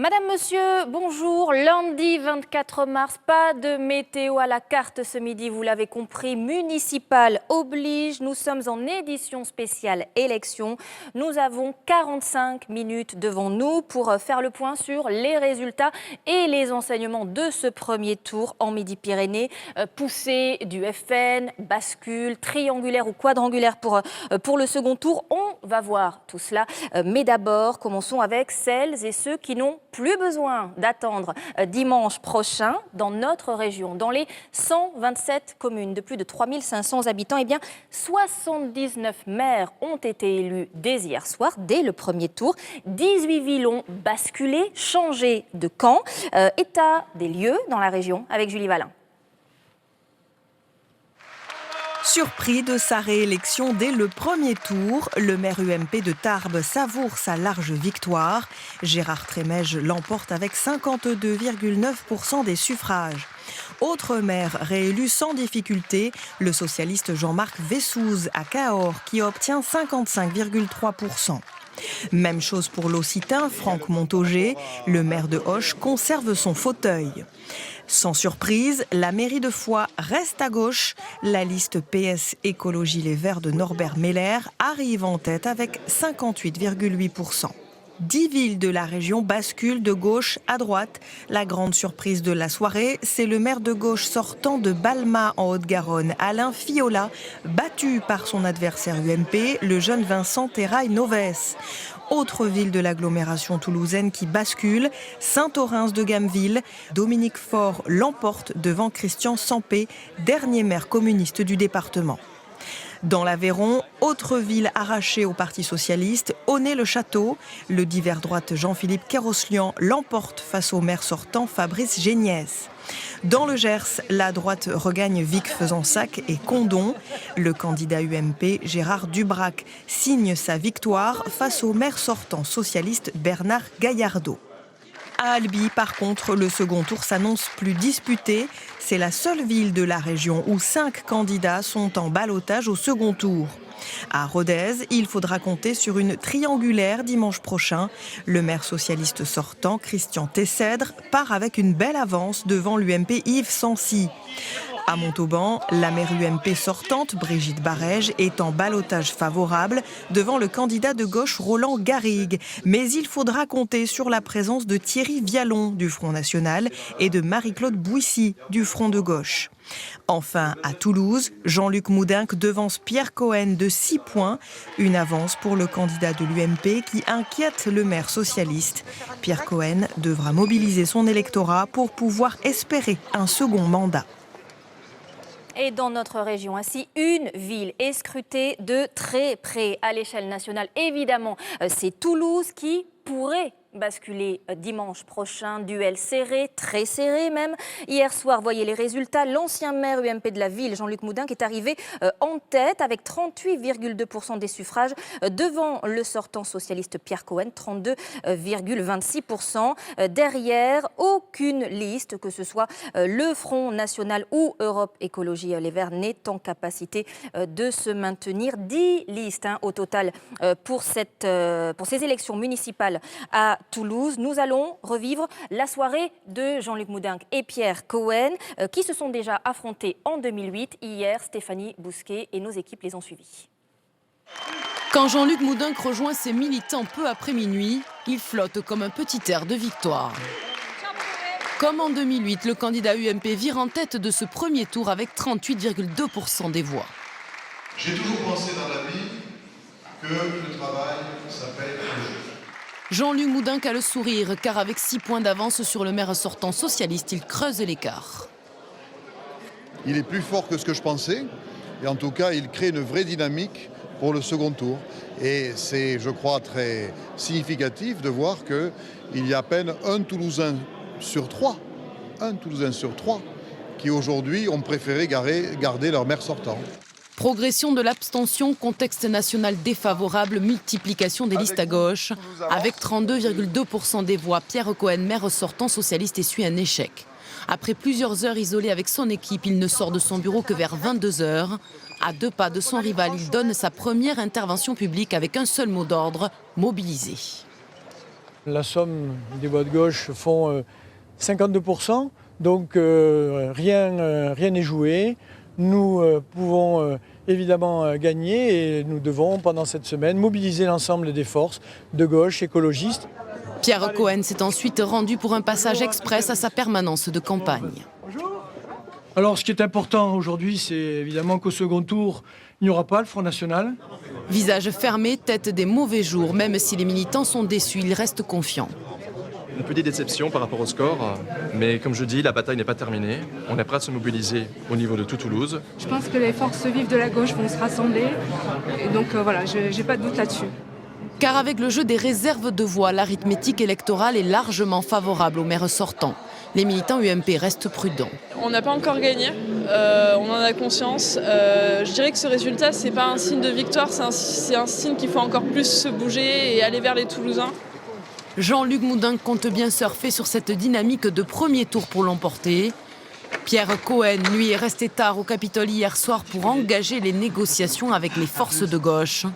Madame, monsieur, bonjour. Lundi 24 mars, pas de météo à la carte ce midi, vous l'avez compris. Municipal oblige, nous sommes en édition spéciale élection. Nous avons 45 minutes devant nous pour faire le point sur les résultats et les enseignements de ce premier tour en Midi-Pyrénées. Poussée du FN, bascule, triangulaire ou quadrangulaire pour le second tour. On va voir tout cela. Mais d'abord, commençons avec celles et ceux qui n'ont plus besoin d'attendre dimanche prochain dans notre région. Dans les 127 communes de plus de 3500 habitants, eh bien, 79 maires ont été élus dès hier soir, dès le premier tour. 18 villes ont basculé, changé de camp. État des lieux dans la région avec Julie Valin. Surpris de sa réélection dès le premier tour, le maire UMP de Tarbes savoure sa large victoire. Gérard Trémège l'emporte avec 52,9% des suffrages. Autre maire réélu sans difficulté, le socialiste Jean-Marc Vessouze à Cahors qui obtient 55,3%. Même chose pour l'Occitan, Franck Montaugé. Le maire de Auch conserve son fauteuil. Sans surprise, la mairie de Foix reste à gauche. La liste PS Écologie Les Verts de Norbert Meller arrive en tête avec 58,8%. 10 villes de la région basculent de gauche à droite. La grande surprise de la soirée, c'est le maire de gauche sortant de Balma en Haute-Garonne, Alain Fiola, battu par son adversaire UMP, le jeune Vincent Terrail-Novès. Autre ville de l'agglomération toulousaine qui bascule, Saint-Orens de Gameville. Dominique Faure l'emporte devant Christian Sampé, dernier maire communiste du département. Dans l'Aveyron, autre ville arrachée au Parti socialiste, Aunay-le-Château. Le divers droite Jean-Philippe Keroslian l'emporte face au maire sortant Fabrice Géniès. Dans le Gers, la droite regagne Vic-Fezensac et Condom. Le candidat UMP, Gérard Dubrac, signe sa victoire face au maire sortant socialiste Bernard Gaillardeau. À Albi, par contre, le second tour s'annonce plus disputé. C'est la seule ville de la région où 5 candidats sont en ballottage au second tour. À Rodez, il faudra compter sur une triangulaire dimanche prochain. Le maire socialiste sortant, Christian Tessèdre, part avec une belle avance devant l'UMP Yves Sancy. À Montauban, la maire UMP sortante, Brigitte Barège, est en ballottage favorable devant le candidat de gauche Roland Garrigue. Mais il faudra compter sur la présence de Thierry Vialon du Front National et de Marie-Claude Bouissy du Front de gauche. Enfin, à Toulouse, Jean-Luc Moudenc devance Pierre Cohen de 6 points. Une avance pour le candidat de l'UMP qui inquiète le maire socialiste. Pierre Cohen devra mobiliser son électorat pour pouvoir espérer un second mandat. Et dans notre région, ainsi, une ville est scrutée de très près à l'échelle nationale. Évidemment, c'est Toulouse qui pourrait basculer dimanche prochain. Duel serré, très serré même. Hier soir, voyez les résultats. L'ancien maire UMP de la ville, Jean-Luc Moudenc, est arrivé en tête avec 38,2% des suffrages devant le sortant socialiste Pierre Cohen, 32,26%. Derrière, aucune liste, que ce soit le Front National ou Europe Écologie Les Verts, n'est en capacité de se maintenir. 10 listes au total pour ces élections municipales à Toulouse. Nous allons revivre la soirée de Jean-Luc Moudenc et Pierre Cohen qui se sont déjà affrontés en 2008. Hier, Stéphanie Bousquet et nos équipes les ont suivis. Quand Jean-Luc Moudenc rejoint ses militants peu après minuit, il flotte comme un petit air de victoire. Comme en 2008, le candidat UMP vire en tête de ce premier tour avec 38,2% des voix. J'ai toujours pensé dans la vie que le travail, ça paye le jeu. Jean-Luc Moudenc a le sourire, car avec 6 points d'avance sur le maire sortant socialiste, il creuse l'écart. Il est plus fort que ce que je pensais, et en tout cas, il crée une vraie dynamique pour le second tour. Et c'est, je crois, très significatif de voir qu'il y a à peine un Toulousain sur 3, qui aujourd'hui ont préféré garder leur maire sortant. Progression de l'abstention, contexte national défavorable, multiplication des listes à gauche. Avec 32,2% des voix, Pierre Cohen, maire sortant socialiste, essuie un échec. Après plusieurs heures isolées avec son équipe, il ne sort de son bureau que vers 22 h. À 2 pas de son rival, il donne sa première intervention publique avec un seul mot d'ordre, mobiliser. La somme des voix de gauche font 52%, donc rien n'est joué. Nous pouvons évidemment gagner et nous devons, pendant cette semaine, mobiliser l'ensemble des forces de gauche écologistes. Pierre Cohen s'est ensuite rendu pour un passage express à sa permanence de campagne. Alors, ce qui est important aujourd'hui, c'est évidemment qu'au second tour, il n'y aura pas le Front National. Visage fermé, tête des mauvais jours. Même si les militants sont déçus, ils restent confiants. Une petite déception par rapport au score, mais comme je dis, la bataille n'est pas terminée. On est prêt à se mobiliser au niveau de tout Toulouse. Je pense que les forces vives de la gauche vont se rassembler. Et donc voilà, j'ai pas de doute là-dessus. Car avec le jeu des réserves de voix, l'arithmétique électorale est largement favorable au maire sortant. Les militants UMP restent prudents. On n'a pas encore gagné, on en a conscience. Je dirais que ce résultat, ce n'est pas un signe de victoire, c'est un signe qu'il faut encore plus se bouger et aller vers les Toulousains. Jean-Luc Moudin compte bien surfer sur cette dynamique de premier tour pour l'emporter. Pierre Cohen, lui, est resté tard au Capitole hier soir pour engager les négociations avec les forces de gauche.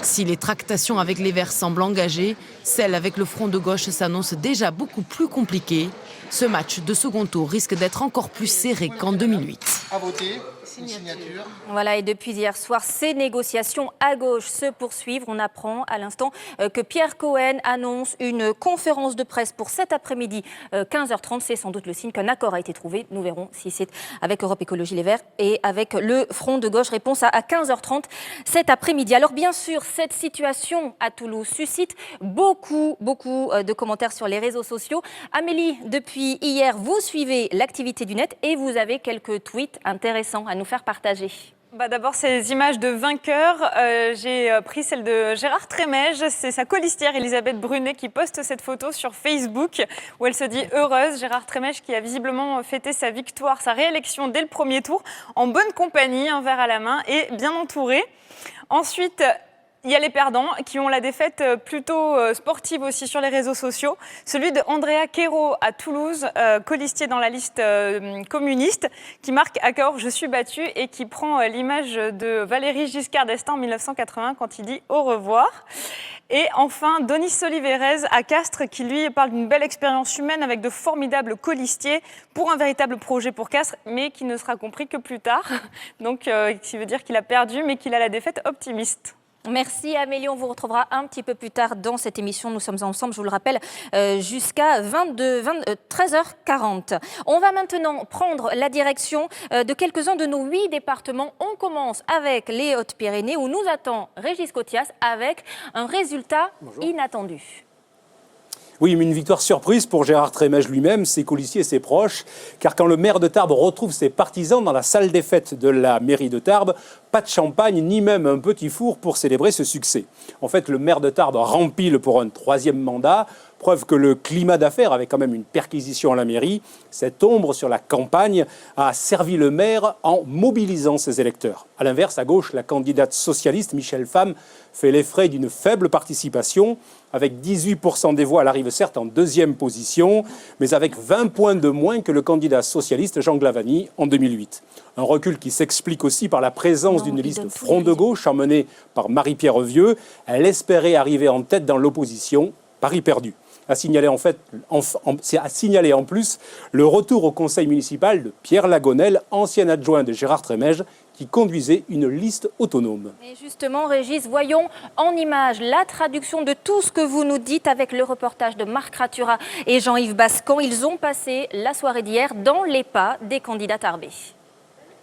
Si les tractations avec les Verts semblent engagées, celles avec le Front de gauche s'annoncent déjà beaucoup plus compliquées. Ce match de second tour risque d'être encore plus serré qu'en 2008. À voter. Signature. Voilà, et depuis hier soir, ces négociations à gauche se poursuivent. On apprend à l'instant que Pierre Cohen annonce une conférence de presse pour cet après-midi, 15h30. C'est sans doute le signe qu'un accord a été trouvé. Nous verrons si c'est avec Europe Écologie Les Verts et avec le Front de gauche. Réponse à 15h30 cet après-midi. Alors bien sûr, cette situation à Toulouse suscite beaucoup de commentaires sur les réseaux sociaux. Amélie, depuis hier, vous suivez l'activité du net et vous avez quelques tweets intéressants à nous faire partager. D'abord, ces images de vainqueurs. J'ai pris celle de Gérard Trémège. C'est sa colistière Elisabeth Brunet qui poste cette photo sur Facebook où elle se dit heureuse. Gérard Trémège qui a visiblement fêté sa victoire, sa réélection dès le premier tour, en bonne compagnie, un verre à la main et bien entouré. Ensuite, il y a les perdants qui ont la défaite plutôt sportive aussi sur les réseaux sociaux. Celui de Andrea Quero à Toulouse, colistier dans la liste communiste, qui marque « Accord, je suis battu » et qui prend l'image de Valéry Giscard d'Estaing en 1980 quand il dit « au revoir ». Et enfin, Donis Oliverez à Castres, qui lui parle d'une belle expérience humaine avec de formidables colistiers pour un véritable projet pour Castres, mais qui ne sera compris que plus tard. Donc, qui veut dire qu'il a perdu, mais qu'il a la défaite optimiste. Merci Amélie, on vous retrouvera un petit peu plus tard dans cette émission. Nous sommes ensemble, je vous le rappelle, jusqu'à 13h40. On va maintenant prendre la direction de quelques-uns de nos 8 départements. On commence avec les Hautes-Pyrénées où nous attend Régis Cotias avec un résultat inattendu. Oui, mais une victoire surprise pour Gérard Trémège lui-même, ses colistiers et ses proches, car quand le maire de Tarbes retrouve ses partisans dans la salle des fêtes de la mairie de Tarbes, pas de champagne ni même un petit four pour célébrer ce succès. En fait, le maire de Tarbes rempile pour un 3e mandat, preuve que le climat d'affaires avait quand même une perquisition à la mairie. Cette ombre sur la campagne a servi le maire en mobilisant ses électeurs. À l'inverse, à gauche, la candidate socialiste Michel Pham fait les frais d'une faible participation. Avec 18% des voix, elle arrive certes en 2e position, mais avec 20 points de moins que le candidat socialiste Jean Glavany en 2008. Un recul qui s'explique aussi par la présence d'une liste Front de gauche emmenée par Marie-Pierre Vieux. Elle espérait arriver en tête dans l'opposition, pari perdu. A signaler en plus le retour au conseil municipal de Pierre Lagonel, ancien adjoint de Gérard Trémège, qui conduisait une liste autonome. Et justement, Régis, voyons en images la traduction de tout ce que vous nous dites avec le reportage de Marc Ratura et Jean-Yves Bascan. Ils ont passé la soirée d'hier dans les pas des candidats tarbés.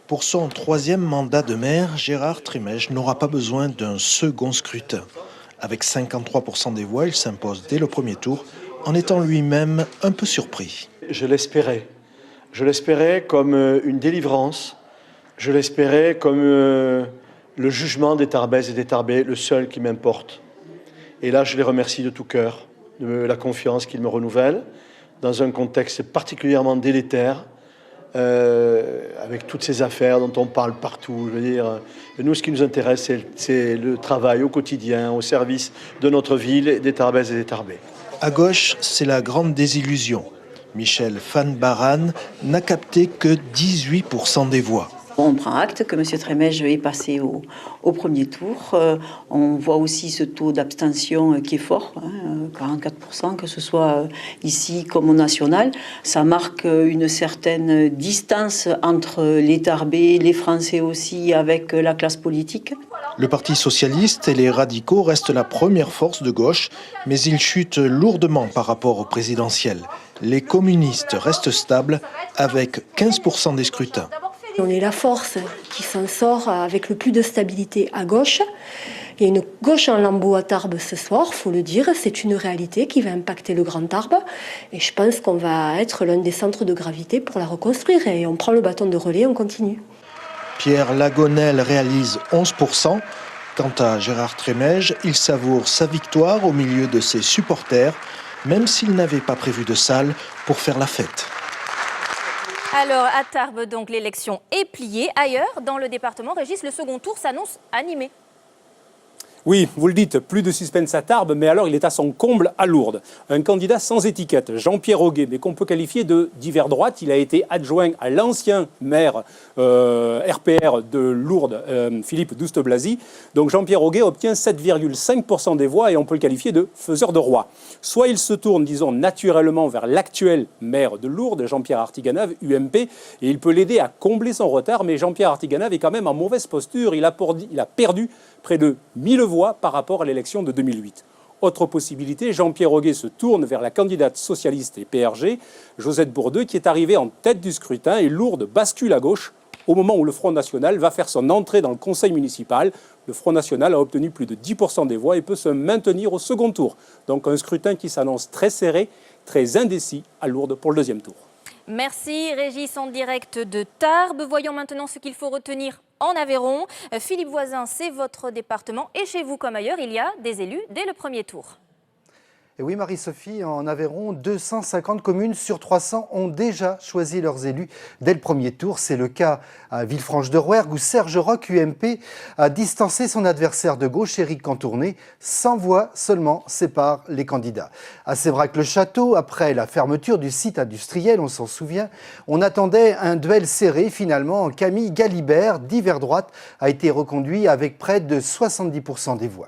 Pour son 3e mandat de maire, Gérard Trémège n'aura pas besoin d'un second scrutin. Avec 53% des voix, il s'impose dès le premier tour, en étant lui-même un peu surpris. Je l'espérais. Je l'espérais comme une délivrance. Je l'espérais comme le jugement des Tarbaises et des Tarbais, le seul qui m'importe. Et là, je les remercie de tout cœur de la confiance qu'ils me renouvellent, dans un contexte particulièrement délétère, avec toutes ces affaires dont on parle partout. Je veux dire, nous, ce qui nous intéresse, c'est le travail au quotidien, au service de notre ville, des Tarbaises et des Tarbais. À gauche, c'est la grande désillusion. Michel Van Baran n'a capté que 18% des voix. On prend acte que M. Trémège est passé au premier tour. On voit aussi ce taux d'abstention qui est fort, 44%, que ce soit ici comme au national. Ça marque une certaine distance entre les Tarbais, les Français aussi, avec la classe politique. Le Parti socialiste et les radicaux restent la première force de gauche, mais ils chutent lourdement par rapport au présidentiel. Les communistes restent stables avec 15% des scrutins. On est la force qui s'en sort avec le plus de stabilité à gauche. Il y a une gauche en lambeaux à Tarbes ce soir, il faut le dire. C'est une réalité qui va impacter le Grand Tarbes. Et je pense qu'on va être l'un des centres de gravité pour la reconstruire. Et on prend le bâton de relais, on continue. Pierre Lagonel réalise 11%. Quant à Gérard Trémège, il savoure sa victoire au milieu de ses supporters, même s'il n'avait pas prévu de salle pour faire la fête. Alors, à Tarbes, donc, l'élection est pliée. Ailleurs, dans le département, Régis, le second tour s'annonce animé. Oui, vous le dites, plus de suspense à Tarbes, mais alors il est à son comble à Lourdes. Un candidat sans étiquette, Jean-Pierre Auguet, mais qu'on peut qualifier de divers droite. Il a été adjoint à l'ancien maire RPR de Lourdes, Philippe Douste-Blazy. Donc Jean-Pierre Auguet obtient 7,5% des voix et on peut le qualifier de faiseur de roi. Soit il se tourne, disons, naturellement vers l'actuel maire de Lourdes, Jean-Pierre Artiganave, UMP, et il peut l'aider à combler son retard, mais Jean-Pierre Artiganave est quand même en mauvaise posture. Il a perdu près de 1000 voix par rapport à l'élection de 2008. Autre possibilité, Jean-Pierre Auguet se tourne vers la candidate socialiste et PRG, Josette Bourdeux, qui est arrivée en tête du scrutin, et Lourdes bascule à gauche au moment où le Front National va faire son entrée dans le conseil municipal. Le Front National a obtenu plus de 10% des voix et peut se maintenir au second tour. Donc un scrutin qui s'annonce très serré, très indécis à Lourdes pour le deuxième tour. Merci Régis en direct de Tarbes. Voyons maintenant ce qu'il faut retenir en Aveyron. Philippe Voisin, c'est votre département et chez vous comme ailleurs, il y a des élus dès le premier tour. Et oui, Marie-Sophie, en Aveyron, 250 communes sur 300 ont déjà choisi leurs élus dès le premier tour. C'est le cas à Villefranche-de-Rouergue où Serge Roch, UMP, a distancé son adversaire de gauche, Éric Cantourné. 100 voix seulement séparent les candidats. À Sévrac-le-Château, après la fermeture du site industriel, on s'en souvient, on attendait un duel serré. Finalement, Camille Galibert, divers droite, a été reconduit avec près de 70% des voix.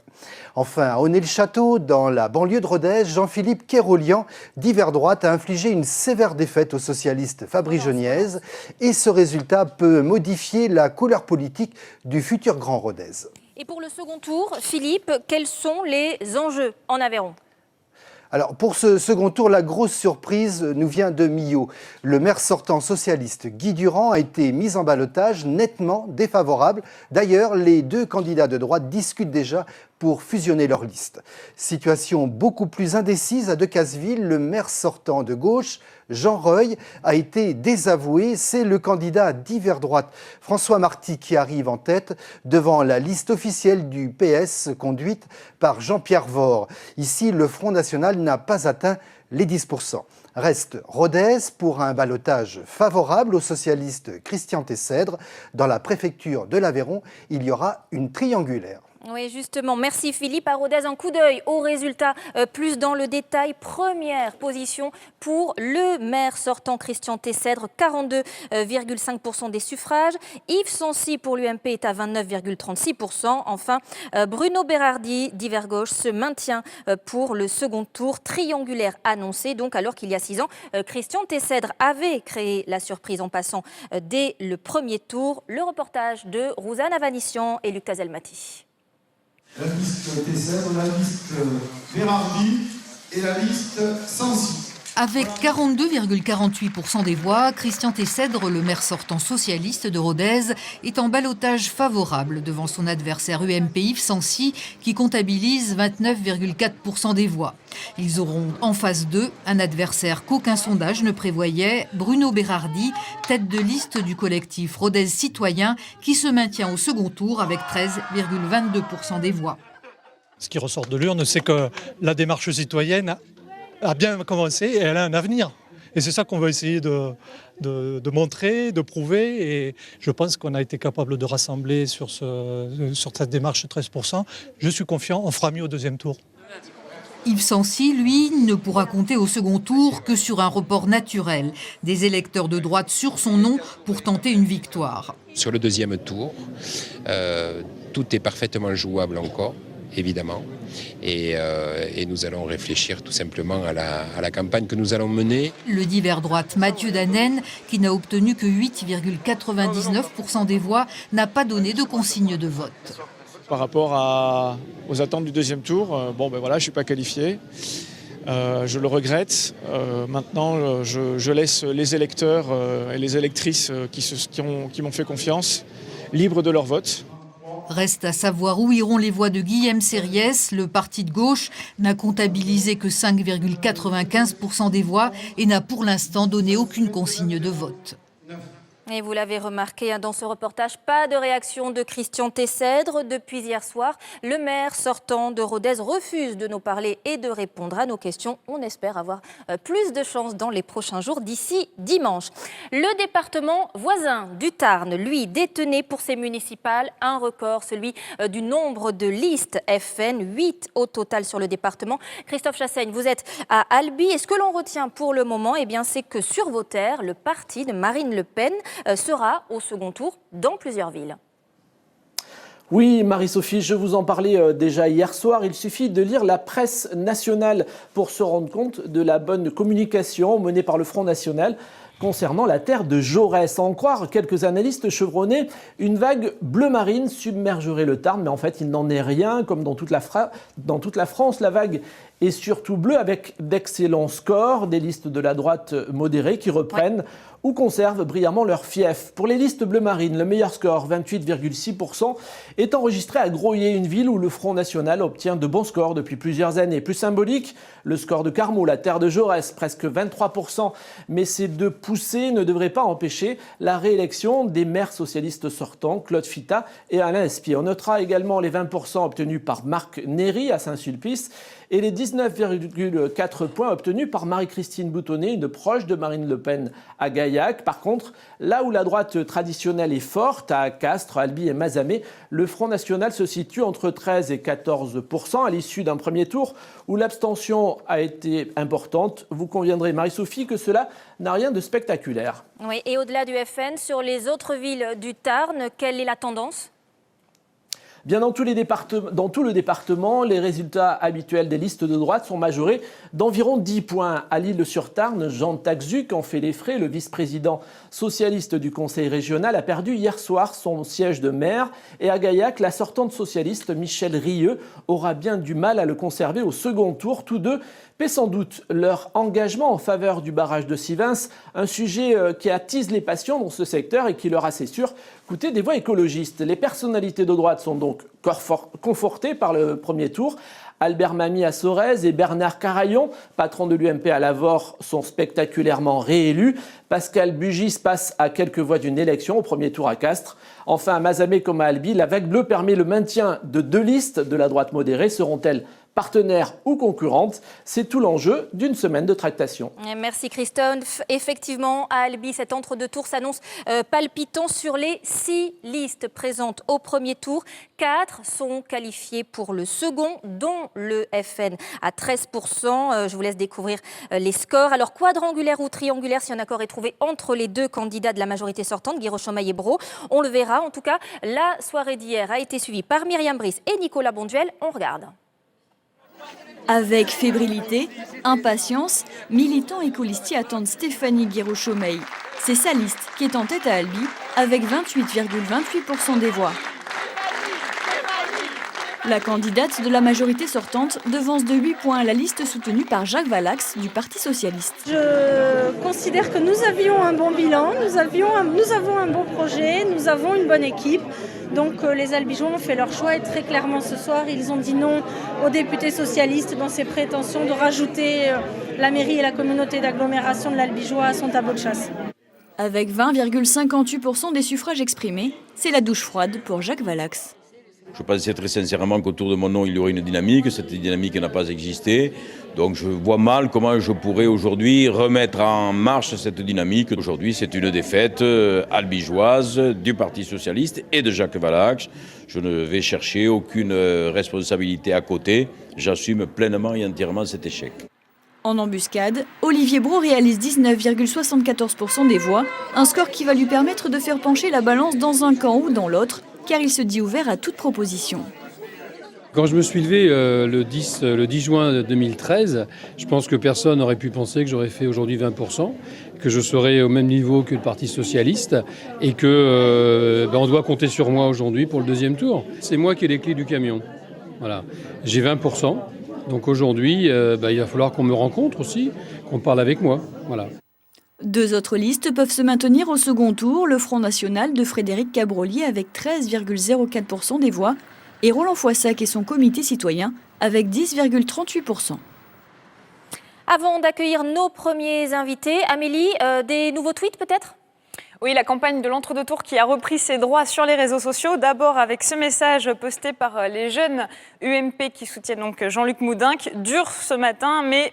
Enfin, à Onet-le-Château, dans la banlieue de Rodez, Jean-Philippe Kérolian, divers droite, a infligé une sévère défaite au socialiste Fabry Geniez. Et ce résultat peut modifier la couleur politique du futur Grand Rodez. Et pour le second tour, Philippe, quels sont les enjeux en Aveyron ? Alors, pour ce second tour, la grosse surprise nous vient de Millau. Le maire sortant socialiste Guy Durand a été mis en ballottage nettement défavorable. D'ailleurs, les deux candidats de droite discutent déjà pour fusionner leurs listes. Situation beaucoup plus indécise à Decazeville. Le maire sortant de gauche, Jean Reuil, a été désavoué. C'est le candidat divers droite, François Marty, qui arrive en tête devant la liste officielle du PS conduite par Jean-Pierre Vore. Ici, le Front National n'a pas atteint les 10%. Reste Rodez pour un ballottage favorable au socialiste Christian Tessèdre. Dans la préfecture de l'Aveyron, il y aura une triangulaire. Oui, justement. Merci Philippe. À Rodez, un coup d'œil aux résultats plus dans le détail. Première position pour le maire sortant Christian Tessèdre, 42,5% des suffrages. Yves Sancy pour l'UMP est à 29,36%. Enfin, Bruno Berardi, divers gauche, se maintient pour le second tour triangulaire annoncé. Donc, alors qu'il y a 6 ans, Christian Tessèdre avait créé la surprise en passant dès le premier tour. Le reportage de Rouzane Avanissian et Luc Tazelmati. La liste Tessèdre, la liste Berardi et la liste Sancy. Avec 42,48% des voix, Christian Tessèdre, le maire sortant socialiste de Rodez, est en ballottage favorable devant son adversaire UMP Yves Sancy, qui comptabilise 29,4% des voix. Ils auront en face d'eux un adversaire qu'aucun sondage ne prévoyait, Bruno Berardi, tête de liste du collectif Rodez Citoyen, qui se maintient au second tour avec 13,22% des voix. Ce qui ressort de l'urne, c'est que la démarche citoyenne a bien commencé et elle a un avenir. Et c'est ça qu'on va essayer de montrer, de prouver. Et je pense qu'on a été capable de rassembler sur cette démarche 13%. Je suis confiant, on fera mieux au deuxième tour. Yves Sancy, lui, ne pourra compter au second tour que sur un report naturel des électeurs de droite sur son nom pour tenter une victoire. Sur le deuxième tour, tout est parfaitement jouable encore, évidemment. Et nous allons réfléchir tout simplement à la campagne que nous allons mener. Le divers droite Mathieu Dannen, qui n'a obtenu que 8,99% des voix, n'a pas donné de consigne de vote. Par rapport aux attentes du deuxième tour, je ne suis pas qualifié. Je le regrette. Maintenant, je laisse les électeurs et les électrices qui m'ont fait confiance libres de leur vote. Reste à savoir où iront les voix de Guillaume Sériès. Le parti de gauche n'a comptabilisé que 5,95% des voix et n'a pour l'instant donné aucune consigne de vote. Et vous l'avez remarqué dans ce reportage, pas de réaction de Christian Tessèdre. Depuis hier soir, le maire sortant de Rodez refuse de nous parler et de répondre à nos questions. On espère avoir plus de chance dans les prochains jours d'ici dimanche. Le département voisin du Tarn, lui, détenait pour ses municipales un record, celui du nombre de listes FN, 8 au total sur le département. Christophe Chassaigne, vous êtes à Albi et ce que l'on retient pour le moment, c'est que sur vos terres, le parti de Marine Le Pen sera au second tour dans plusieurs villes. Oui, Marie-Sophie, je vous en parlais déjà hier soir. Il suffit de lire la presse nationale pour se rendre compte de la bonne communication menée par le Front National concernant la terre de Jaurès. À en croire quelques analystes chevronnés, une vague bleu marine submergerait le Tarn, mais en fait, il n'en est rien. Comme dans toute la France, la vague est surtout bleue avec d'excellents scores, des listes de la droite modérée qui reprennent ou conservent brillamment leur fief. Pour les listes bleu marine, le meilleur score, 28,6%, est enregistré à Groyer, une ville où le Front National obtient de bons scores depuis plusieurs années. Plus symbolique, le score de Carmaux, la terre de Jaurès, presque 23%. Mais ces deux poussées ne devraient pas empêcher la réélection des maires socialistes sortants, Claude Fita et Alain Espier. On notera également les 20% obtenus par Marc Néry à Saint-Sulpice et les 19,4 points obtenus par Marie-Christine Boutonnet, une proche de Marine Le Pen à Gaillac. Par contre, là où la droite traditionnelle est forte, à Castres, Albi et Mazamet, le Front National se situe entre 13 et 14% à l'issue d'un premier tour où l'abstention a été importante. Vous conviendrez, Marie-Sophie, que cela n'a rien de spectaculaire. Oui, et au-delà du FN, sur les autres villes du Tarn, quelle est la tendance ? Bien, dans tout le département, les résultats habituels des listes de droite sont majorés d'environ 10 points. À l'Île-sur-Tarn, Jean Taxuc en fait les frais. Le vice-président socialiste du conseil régional a perdu hier soir son siège de maire. Et à Gaillac, la sortante socialiste Michel Rieux aura bien du mal à le conserver au second tour. Tous deux paient sans doute leur engagement en faveur du barrage de Sivens, un sujet qui attise les passions dans ce secteur et qui leur a, c'est sûr, coûté des voix écologistes. Les personnalités de droite sont donc confortées par le premier tour. Albert Mamie à Sorèze et Bernard Carayon, patron de l'UMP à Lavore, sont spectaculairement réélus. Pascal Bugis passe à quelques voix d'une élection au premier tour à Castres. Enfin, à Mazamet comme à Albi, la vague bleue permet le maintien de 2 listes de la droite modérée. Seront-elles partenaires ou concurrentes? C'est tout l'enjeu d'une semaine de tractation. Merci Christophe. Effectivement, à Albi, cet entre-deux-tours s'annonce palpitant. Sur les 6 listes présentes au premier tour, 4 sont qualifiées pour le second, dont le FN à 13%. Je vous laisse découvrir les scores. Alors, quadrangulaire ou triangulaire, si un accord est trouvé entre les deux candidats de la majorité sortante, Guy Rochemaille et Brault, on le verra. En tout cas, la soirée d'hier a été suivie par Myriam Brice et Nicolas Bonduel. On regarde. Avec fébrilité, impatience, militants et colistiers attendent Stéphanie Guiraud-Chaumeil. C'est sa liste qui est en tête à Albi avec 28,28% des voix. La candidate de la majorité sortante devance de 8 points la liste soutenue par Jacques Valax du Parti socialiste. Je considère que nous avions un bon bilan, nous avons un bon projet, nous avons une bonne équipe. Donc les Albigeois ont fait leur choix et très clairement ce soir, ils ont dit non aux députés socialistes dans ses prétentions de rajouter la mairie et la communauté d'agglomération de l'Albigeois à son tableau de chasse. Avec 20,58% des suffrages exprimés, c'est la douche froide pour Jacques Valax. Je pensais très sincèrement qu'autour de mon nom, il y aurait une dynamique. Cette dynamique n'a pas existé. Donc je vois mal comment je pourrais aujourd'hui remettre en marche cette dynamique. Aujourd'hui, c'est une défaite albigeoise du Parti socialiste et de Jacques Valacq. Je ne vais chercher aucune responsabilité à côté. J'assume pleinement et entièrement cet échec. En embuscade, Olivier Brault réalise 19,74% des voix, un score qui va lui permettre de faire pencher la balance dans un camp ou dans l'autre, car il se dit ouvert à toute proposition. Quand je me suis levé le 10 juin 2013, je pense que personne n'aurait pu penser que j'aurais fait aujourd'hui 20%, que je serais au même niveau que le Parti socialiste et que on doit compter sur moi aujourd'hui pour le deuxième tour. C'est moi qui ai les clés du camion. Voilà. J'ai 20%, donc aujourd'hui, il va falloir qu'on me rencontre aussi, qu'on parle avec moi. Voilà. Deux autres listes peuvent se maintenir au second tour, le Front National de Frédéric Cabrolier avec 13,04% des voix et Roland Foissac et son comité citoyen avec 10,38%. Avant d'accueillir nos premiers invités, Amélie, des nouveaux tweets peut-être ? Oui, la campagne de l'entre-deux tours qui a repris ses droits sur les réseaux sociaux. D'abord avec ce message posté par les jeunes UMP qui soutiennent donc Jean-Luc Moudenc. Dur ce matin, mais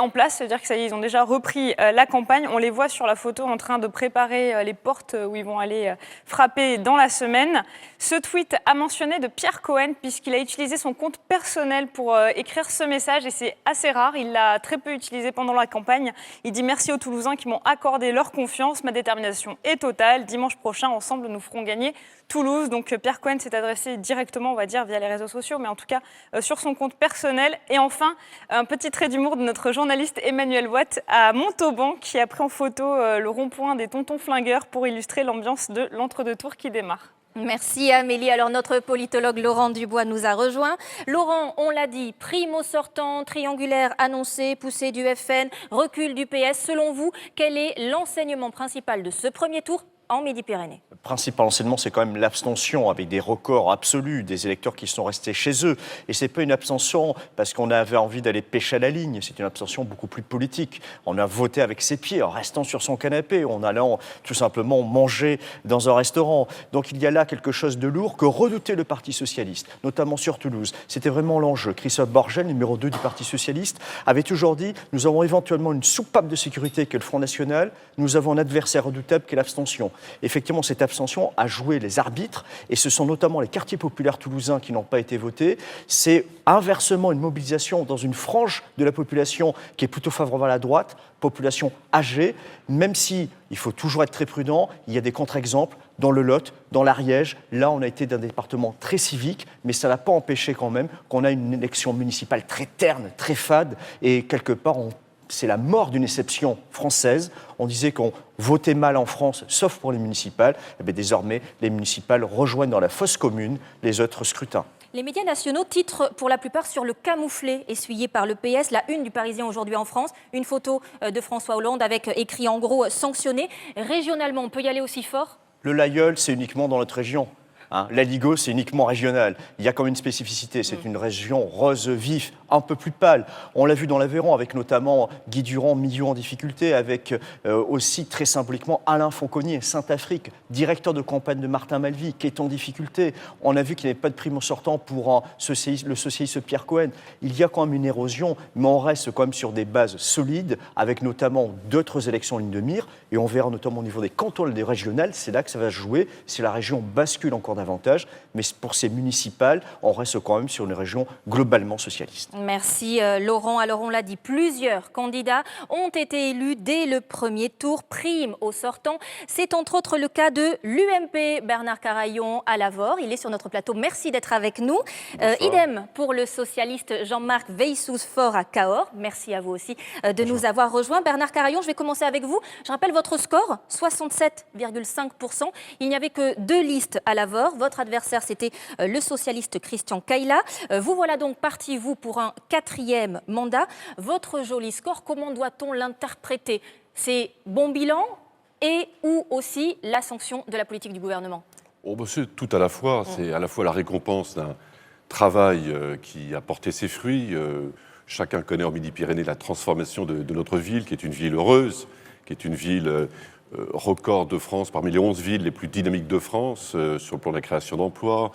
en place. C'est-à-dire que ça y est, ils ont déjà repris la campagne. On les voit sur la photo en train de préparer les portes où ils vont aller frapper dans la semaine. Ce tweet a mentionné de Pierre Cohen puisqu'il a utilisé son compte personnel pour écrire ce message et c'est assez rare. Il l'a très peu utilisé pendant la campagne. Il dit merci aux Toulousains qui m'ont accordé leur confiance. Ma détermination est totale. Dimanche prochain, ensemble, nous ferons gagner Toulouse. Donc Pierre Cohen s'est adressé directement, on va dire, via les réseaux sociaux, mais en tout cas sur son compte personnel. Et enfin, un petit trait d'humour de notre journaliste Emmanuel Watt à Montauban qui a pris en photo le rond-point des tontons flingueurs pour illustrer l'ambiance de l'entre-deux tours qui démarre. Merci Amélie. Alors notre politologue Laurent Dubois nous a rejoint. Laurent, on l'a dit, primo sortant, triangulaire annoncé, poussée du FN, recul du PS. Selon vous, quel est l'enseignement principal de ce premier tour en Midi-Pyrénées? Le principal enseignement, c'est quand même l'abstention avec des records absolus des électeurs qui sont restés chez eux. Et ce n'est pas une abstention parce qu'on avait envie d'aller pêcher à la ligne, c'est une abstention beaucoup plus politique. On a voté avec ses pieds, en restant sur son canapé, en allant tout simplement manger dans un restaurant. Donc il y a là quelque chose de lourd que redoutait le Parti socialiste, notamment sur Toulouse. C'était vraiment l'enjeu. Christophe Borgel, numéro 2 du Parti socialiste, avait toujours dit « Nous avons éventuellement une soupape de sécurité qui est le Front National, nous avons un adversaire redoutable qui est l'abstention ». Effectivement, cette abstention a joué les arbitres et ce sont notamment les quartiers populaires toulousains qui n'ont pas été votés. C'est inversement une mobilisation dans une frange de la population qui est plutôt favorable à la droite, population âgée, même si il faut toujours être très prudent, il y a des contre-exemples dans le Lot, dans l'Ariège. Là, on a été d'un département très civique, mais ça n'a pas empêché quand même qu'on a une élection municipale très terne, très fade et quelque part, c'est la mort d'une exception française. On disait qu'on votait mal en France, sauf pour les municipales. Et bien désormais, les municipales rejoignent dans la fosse commune les autres scrutins. Les médias nationaux titrent pour la plupart sur le camouflet essuyé par le PS. La une du Parisien aujourd'hui en France, une photo de François Hollande avec écrit en gros « sanctionné ». Régionalement, on peut y aller aussi fort ? Le Laguiole, c'est uniquement dans notre région. L'Aligo, c'est uniquement régional. Il y a quand même une spécificité. C'est une région rose vif, un peu plus pâle. On l'a vu dans l'Aveyron, avec notamment Guy Durand, milieu en difficulté, avec aussi très symboliquement Alain Fonconnier, Saint-Afrique, directeur de campagne de Martin Malvy, qui est en difficulté. On a vu qu'il n'y avait pas de primo sortant pour le socialiste Pierre Cohen. Il y a quand même une érosion, mais on reste quand même sur des bases solides, avec notamment d'autres élections en ligne de mire. Et on verra notamment au niveau des cantons et des régionales, c'est là que ça va se jouer. Si la région bascule encore davantage, mais pour ces municipales, on reste quand même sur une région globalement socialiste. Merci Laurent. Alors on l'a dit, plusieurs candidats ont été élus dès le premier tour, prime au sortant. C'est entre autres le cas de l'UMP Bernard Carayon à Lavore. Il est sur notre plateau. Merci d'être avec nous. Idem pour le socialiste Jean-Marc Veillesous-Fort à Cahors. Merci à vous aussi de nous avoir rejoints. Bernard Carayon, je vais commencer avec vous. Je rappelle votre score, 67,5%. Il n'y avait que 2 listes à Lavore. Votre adversaire, c'était le socialiste Christian Caïla. Vous voilà donc parti, vous, pour un 4e mandat. Votre joli score, comment doit-on l'interpréter? C'est bon bilan et ou aussi la sanction de la politique du gouvernement? C'est tout à la fois. C'est à la fois la récompense d'un travail qui a porté ses fruits. Chacun connaît en Midi-Pyrénées la transformation de notre ville, qui est une ville heureuse, qui est une ville record de France, parmi les 11 villes les plus dynamiques de France sur le plan de la création d'emplois,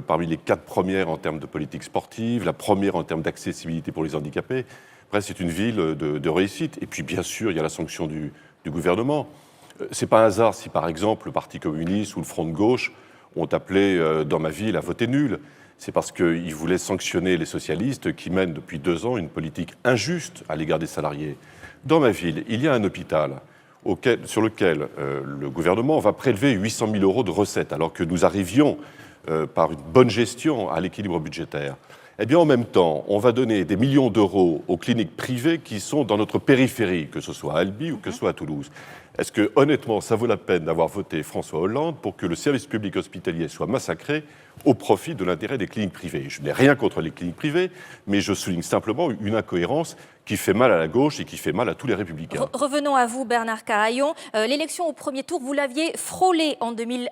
parmi les 4 premières en termes de politique sportive, la première en termes d'accessibilité pour les handicapés. Bref, c'est une ville de réussite. Et puis, bien sûr, il y a la sanction du gouvernement. Ce n'est pas un hasard si, par exemple, le Parti communiste ou le Front de gauche ont appelé dans ma ville à voter nul. C'est parce qu'ils voulaient sanctionner les socialistes qui mènent depuis 2 ans une politique injuste à l'égard des salariés. Dans ma ville, il y a un hôpital sur lequel le gouvernement va prélever 800 000 euros de recettes, alors que nous arrivions par une bonne gestion à l'équilibre budgétaire. Eh bien, en même temps, on va donner des millions d'euros aux cliniques privées qui sont dans notre périphérie, que ce soit à Albi ou que ce soit à Toulouse. Est-ce que, honnêtement, ça vaut la peine d'avoir voté François Hollande pour que le service public hospitalier soit massacré au profit de l'intérêt des cliniques privées? Je n'ai rien contre les cliniques privées, mais je souligne simplement une incohérence qui fait mal à la gauche et qui fait mal à tous les républicains. Revenons à vous, Bernard Carayon. L'élection au premier tour, vous l'aviez frôlée en 2008,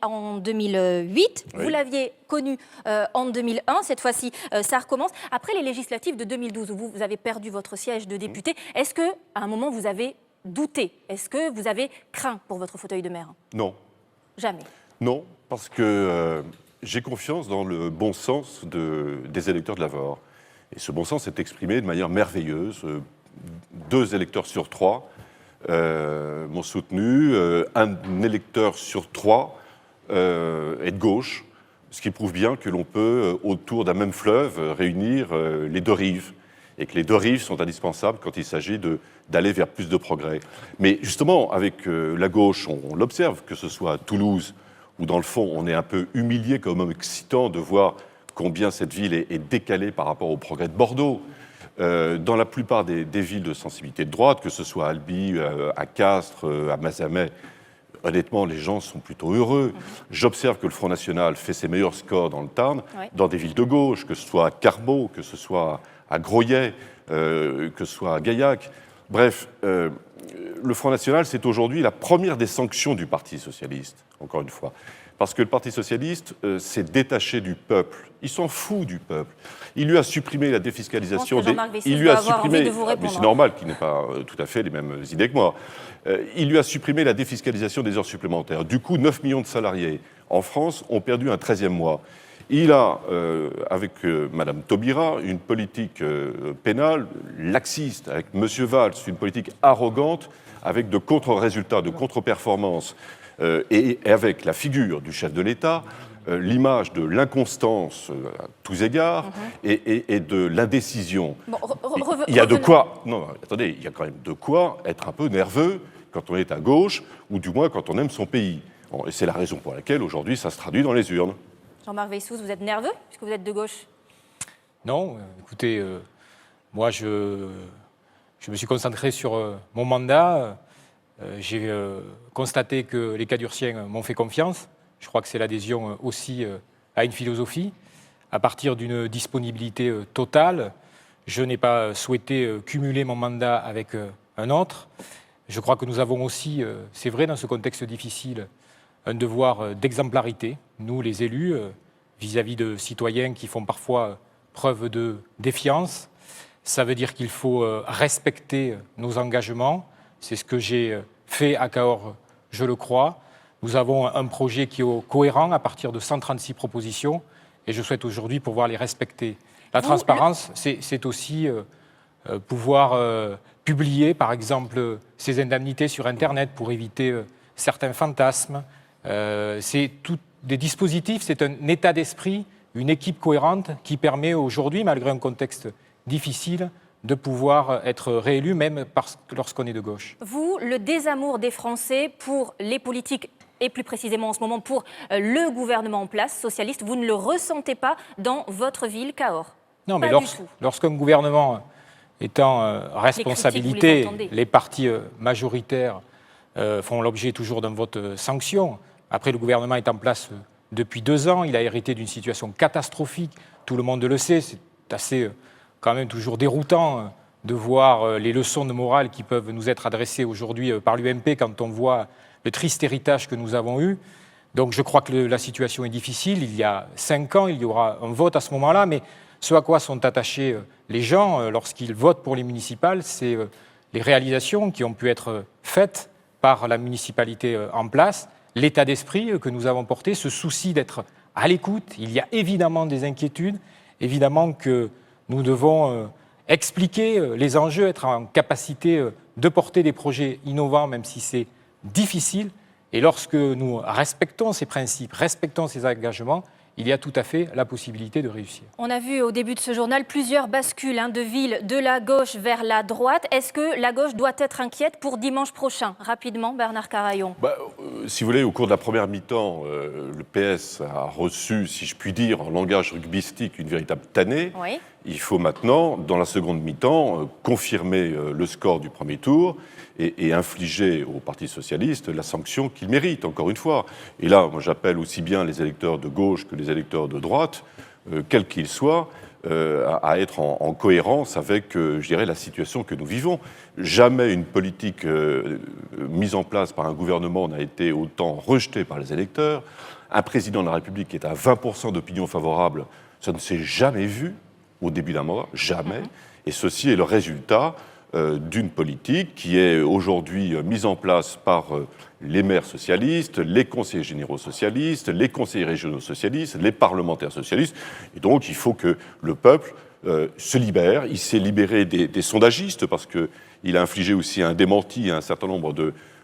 oui. Vous l'aviez connue en 2001. Cette fois-ci, ça recommence. Après les législatives de 2012, où vous avez perdu votre siège de député, est-ce qu'à un moment, vous avez douté? Est-ce que vous avez craint pour votre fauteuil de maire? Non. Jamais? Non, parce que j'ai confiance dans le bon sens des électeurs de l'Avor. Et ce bon sens est exprimé de manière merveilleuse. 2 électeurs sur 3 m'ont soutenu. Un électeur sur 3 est de gauche, ce qui prouve bien que l'on peut, autour d'un même fleuve, réunir les 2 rives. Et que les 2 rives sont indispensables quand il s'agit d'aller vers plus de progrès. Mais justement, avec la gauche, on l'observe, que ce soit à Toulouse, où dans le fond, on est un peu humilié comme excitant de voir combien cette ville est décalée par rapport au progrès de Bordeaux. Dans la plupart des villes de sensibilité de droite, que ce soit à Albi, à Castres, à Mazamet, honnêtement, les gens sont plutôt heureux. J'observe que le Front National fait ses meilleurs scores dans le Tarn, dans des villes de gauche, que ce soit à Carmaux, que ce soit à Groyet, que ce soit à Gaillac. Bref, le Front National, c'est aujourd'hui la première des sanctions du Parti socialiste, encore une fois. Parce que le Parti socialiste s'est détaché du peuple. Il s'en fout du peuple. Il lui a supprimé la défiscalisation des... Il lui a supprimé... Mais c'est normal qu'il n'ait pas tout à fait les mêmes idées que moi. Il lui a supprimé la défiscalisation des heures supplémentaires. Du coup, 9 millions de salariés en France ont perdu un 13e mois. Il a, avec Mme Taubira, une politique pénale laxiste, avec M. Valls, une politique arrogante, avec de contre-résultats, de contre-performances, et avec la figure du chef de l'État, l'image de l'inconstance à tous égards et de l'indécision. Bon, il y a de quoi... Non, attendez, il y a quand même de quoi être un peu nerveux quand on est à gauche, ou du moins quand on aime son pays. Bon, et c'est la raison pour laquelle, aujourd'hui, ça se traduit dans les urnes. Jean-Marc Weissous, vous êtes nerveux puisque vous êtes de gauche? Non, écoutez, moi je me suis concentré sur mon mandat. J'ai constaté que les Cadurciens m'ont fait confiance. Je crois que c'est l'adhésion aussi à une philosophie. À partir d'une disponibilité totale, je n'ai pas souhaité cumuler mon mandat avec un autre. Je crois que nous avons aussi, c'est vrai dans ce contexte difficile, un devoir d'exemplarité, nous les élus, vis-à-vis de citoyens qui font parfois preuve de défiance. Ça veut dire qu'il faut respecter nos engagements. C'est ce que j'ai fait à Cahors, je le crois. Nous avons un projet qui est cohérent à partir de 136 propositions et je souhaite aujourd'hui pouvoir les respecter. La transparence, c'est aussi pouvoir publier, par exemple, ces indemnités sur Internet pour éviter certains fantasmes. C'est tout des dispositifs, c'est un état d'esprit, une équipe cohérente qui permet aujourd'hui, malgré un contexte difficile, de pouvoir être réélu, même lorsqu'on est de gauche. Vous, le désamour des Français pour les politiques, et plus précisément en ce moment pour le gouvernement en place, socialiste, vous ne le ressentez pas dans votre ville, Cahors? Non, mais lorsqu'un gouvernement est en responsabilité, les partis majoritaires font l'objet toujours d'un vote sanction. Après, le gouvernement est en place depuis 2 ans. Il a hérité d'une situation catastrophique. Tout le monde le sait. C'est assez quand même toujours déroutant de voir les leçons de morale qui peuvent nous être adressées aujourd'hui par l'UMP quand on voit le triste héritage que nous avons eu. Donc je crois que la situation est difficile. Il y a 5 ans, il y aura un vote à ce moment-là. Mais ce à quoi sont attachés les gens lorsqu'ils votent pour les municipales, c'est les réalisations qui ont pu être faites par la municipalité en place, l'état d'esprit que nous avons porté, ce souci d'être à l'écoute. Il y a évidemment des inquiétudes, évidemment que nous devons expliquer les enjeux, être en capacité de porter des projets innovants, même si c'est difficile. Et lorsque nous respectons ces principes, respectons ces engagements, il y a tout à fait la possibilité de réussir. On a vu au début de ce journal plusieurs bascules de villes de la gauche vers la droite. Est-ce que la gauche doit être inquiète pour dimanche prochain? Rapidement, Bernard Carayon. Si vous voulez, au cours de la première mi-temps, le PS a reçu, si je puis dire, en langage rugbystique, une véritable tannée. Oui. Il faut maintenant, dans la seconde mi-temps, confirmer le score du premier tour et infliger au Parti socialiste la sanction qu'il mérite, encore une fois. Et là, moi, j'appelle aussi bien les électeurs de gauche que les électeurs de droite, quels qu'ils soient, à être en cohérence avec, je dirais, la situation que nous vivons. Jamais une politique mise en place par un gouvernement n'a été autant rejetée par les électeurs. Un président de la République qui est à 20% d'opinion favorable, ça ne s'est jamais vu au début d'un mandat, jamais. Et ceci est le résultat d'une politique qui est aujourd'hui mise en place par les maires socialistes, les conseillers généraux socialistes, les conseillers régionaux socialistes, les parlementaires socialistes. Et donc, il faut que le peuple se libère. Il s'est libéré des sondagistes parce qu'il a infligé aussi un démenti à un certain nombre